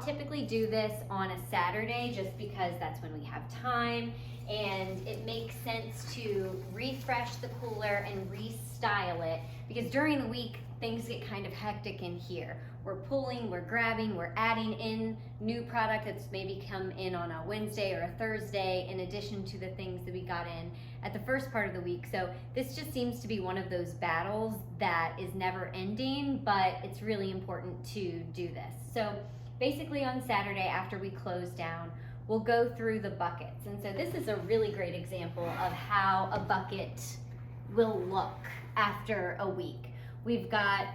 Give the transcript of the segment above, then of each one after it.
typically do this on a Saturday just because that's when we have time, and it makes sense to refresh the cooler and restyle it, because during the week things get kind of hectic in here. We're pulling, we're grabbing, we're adding in new product that's maybe come in on a Wednesday or a Thursday, in addition to the things that we got in at the first part of the week. So this just seems to be one of those battles that is never ending, but it's really important to do this. So basically on Saturday after we close down, we'll go through the buckets. And so this is a really great example of how a bucket will look after a week. We've got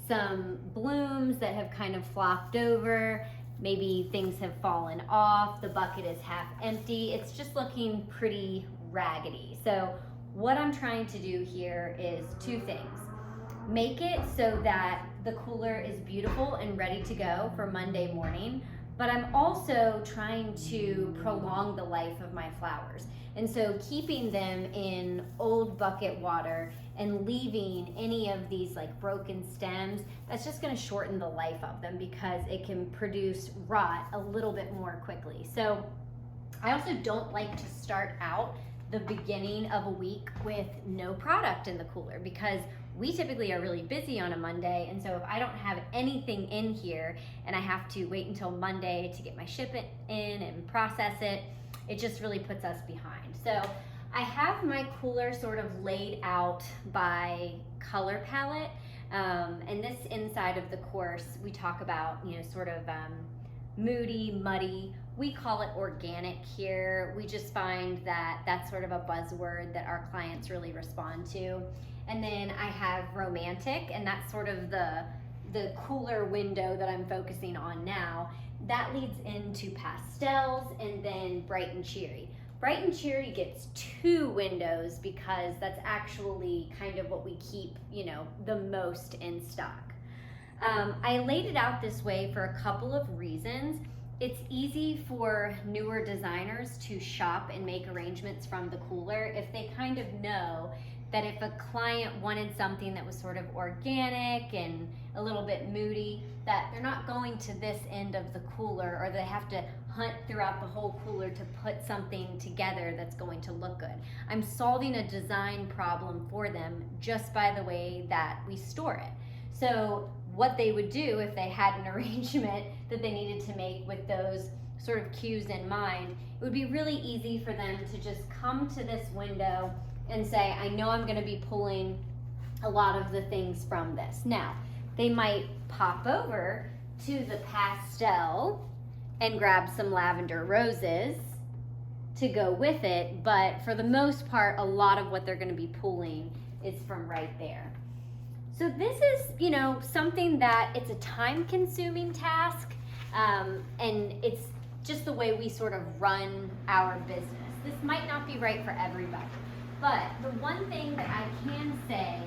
some blooms that have kind of flopped over. Maybe things have fallen off. The bucket is half empty. It's just looking pretty raggedy. So what I'm trying to do here is two things. Make it so that the cooler is beautiful and ready to go for Monday morning, but I'm also trying to prolong the life of my flowers. And so keeping them in old bucket water and leaving any of these like broken stems, that's just gonna shorten the life of them because it can produce rot a little bit more quickly. So I also don't like to start out the beginning of a week with no product in the cooler, because we typically are really busy on a Monday, and so if I don't have anything in here and I have to wait until Monday to get my shipment in and process it, it just really puts us behind. So I have my cooler sort of laid out by color palette, and this inside of the course we talk about, you know, sort of moody, muddy. We call it organic here. We just find that that's sort of a buzzword that our clients really respond to. And then I have romantic, and that's sort of the cooler window that I'm focusing on now. That leads into pastels and then bright and cheery. Bright and cheery gets 2 windows because that's actually kind of what we keep, you know, the most in stock. I laid it out this way for a couple of reasons. It's easy for newer designers to shop and make arrangements from the cooler if they kind of know that if a client wanted something that was sort of organic and a little bit moody, that they're not going to this end of the cooler, or they have to hunt throughout the whole cooler to put something together that's going to look good. I'm solving a design problem for them just by the way that we store it. So what they would do if they had an arrangement that they needed to make with those sort of cues in mind, it would be really easy for them to just come to this window and say, I know I'm gonna be pulling a lot of the things from this. Now, they might pop over to the pastel and grab some lavender roses to go with it, but for the most part, a lot of what they're gonna be pulling is from right there. So this is, you know, something that it's a time-consuming task, and it's just the way we sort of run our business. This might not be right for everybody, but the one thing that I can say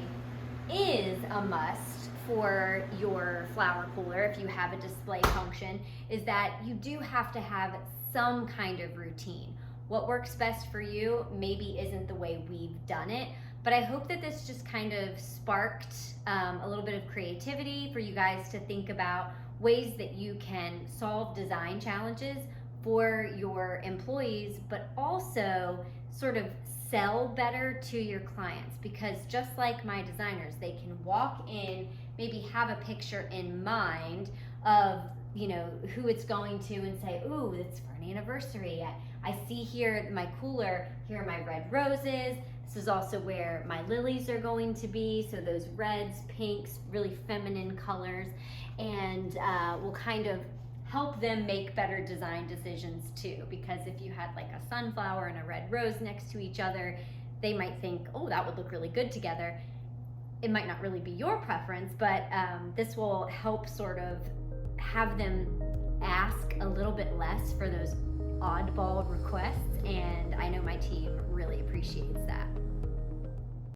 is a must for your flower cooler, if you have a display function, is that you do have to have some kind of routine. What works best for you maybe isn't the way we've done it, but I hope that this just kind of sparked a little bit of creativity for you guys to think about ways that you can solve design challenges for your employees, but also sort of sell better to your clients. Because just like my designers, they can walk in, maybe have a picture in mind of, you know, who it's going to, and say, ooh, it's for an anniversary. I see here my cooler, here are my red roses. This is also where my lilies are going to be. So those reds, pinks, really feminine colors, and will kind of help them make better design decisions too. Because if you had like a sunflower and a red rose next to each other, they might think, oh, that would look really good together. It might not really be your preference, but this will help sort of have them ask a little bit less for those oddball requests, and I know my team really appreciates that.